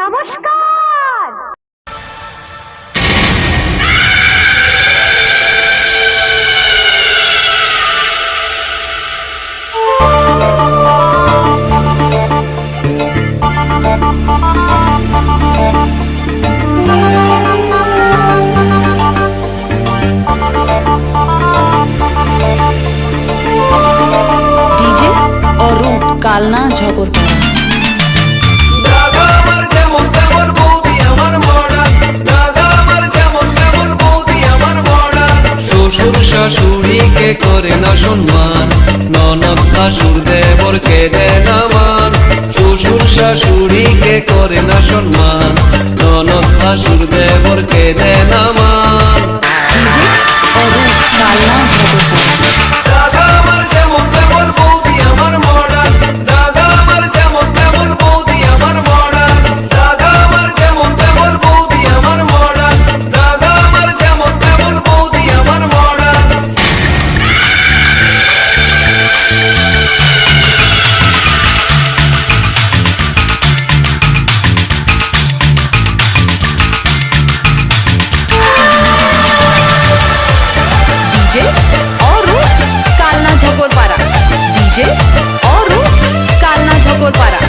নমস্কার। ডিজে অরূপ কালনা ঝগড়পাড়া। শ্বশুর শাশুড়িকে করে না সম্মান, ননদ ভাসুর দেবরকে দেয় না মান। শ্বশুর শাশুড়িকে করে না সম্মান, ননদ ভাসুর দেবরকে দেয় না মান। ডিজে অরূপ কালনা ঝগড়পাড়া। দাদা আমার যেমন তেমন বৌদি আমার মডার্ন, দাদা আমার যেমন তেমন বৌদি আমার মডার্ন, দাদা আমার যেমন তেমন বৌদি আমার মডার্ন, দাদা আমার যেমন তেমন বৌদি আমার modern. DJ Arup Kalna Jhagrapara. DJ Arup Kalna Jhagrapara.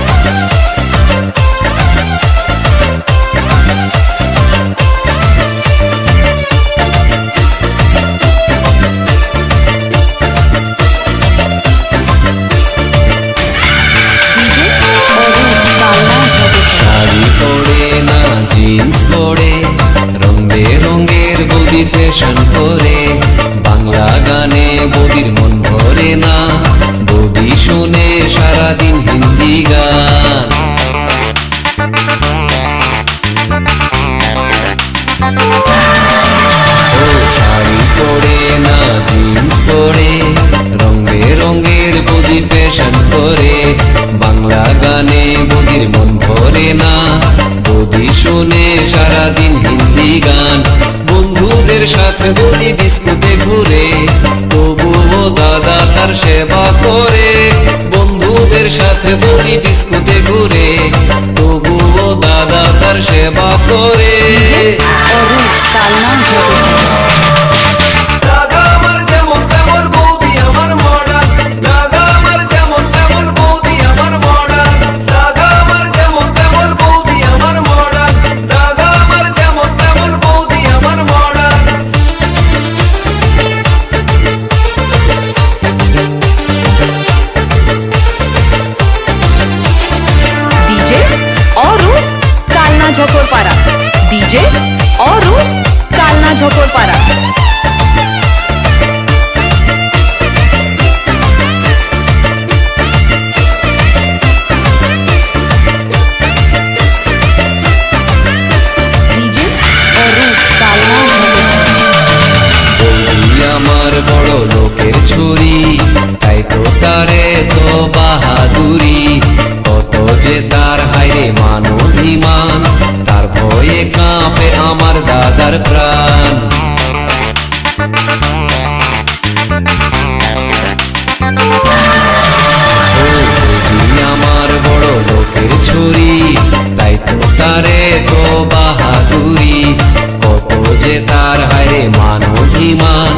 DJ Arup Kalna Jhagrapara. Sari পরে না জিন্স পরে, রং বেরঙের বৌদি ফ্যাশন করে। বাংলা গানে বৌদির মন ভরে না, বৌদি শুনে সারাদিন হিন্দি গান। শাড়ি পরে না জিন্স পরে, রং বেরঙের বৌদি ফ্যাশন করে। বাংলা গানে বৌদির মন ভরে না, বৌদি শুনে সারাদিন হিন্দি গান। বন্ধুদের সাথে বৌদি ডিস্কোতে ঘুরে, তবুও দাদা তার সেবা করে। বন্ধুদের সাথে বৌদি ডিস্কোতে ঘুরে, তবুও দাদা তার সেবা করে। অরূপ কালনা ঝগড়পাড়া। দাদা আমার যেমন তেমন বৌদি আমার মডার্ন, দাদা আমার যেমন তেমন বৌদি আমার মডার্ন, দাদা আমার যেমন তেমন বৌদি আমার মডার্ন, দাদা আমার যেমন তেমন বৌদি আমার modern. DJ Arup Kalna Jhagrapara. DJ Arup Kalna Jhagrapara. DJ Arup Kalna Jhagrapara. বৌদি আমার বড় লোকের ছুরি, তাই তো তারে তো বাহাদুরি। কত যে তার হায়রে মান অভিমান, তার ভয়ে কাঁপে আমার দাদার প্রাণ। বৌদি আমার বড় লোকের ছুরি, তাই তো তারে তো বাহাদুরি। কত যে তার হায়রে মান অভিমান,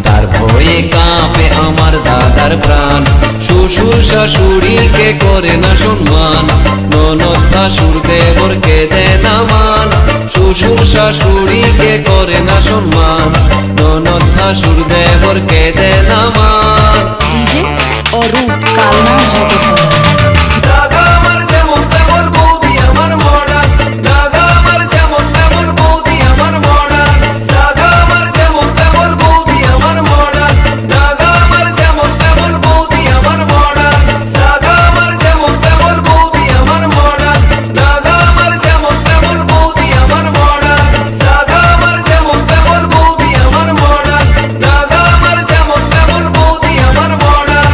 তার ভয়ে কাঁপে আমার দাদার প্রাণ। শ্বশুর শাশুড়িকে করে না সম্মান, ননদ ভাসুর দেবরকে দেয় না মান। শ্বশুর শাশুড়িকে করে না সম্মান, ননদ ভাসুর দেবরকে দেয় না মান। ডিজে অরূপ কালনা ঝগড়পাড়া। দাদা আমার যেমন তেমন বৌদি আমার মডার্ন, দাদা আমার যেমন তেমন বৌদি আমার মডার্ন, দাদা আমার যেমন তেমন বৌদি আমার মডার্ন, দাদা আমার যেমন তেমন বৌদি আমার মডার্ন, দাদা আমার যেমন তেমন বৌদি আমার মডার্ন, দাদা আমার যেমন তেমন বৌদি আমার মডার্ন, দাদা আমার যেমন তেমন বৌদি আমার মডার্ন, দাদা আমার যেমন তেমন বৌদি আমার মডার্ন।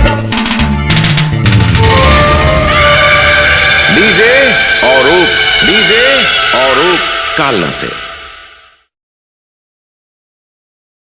डीजे और कालना से।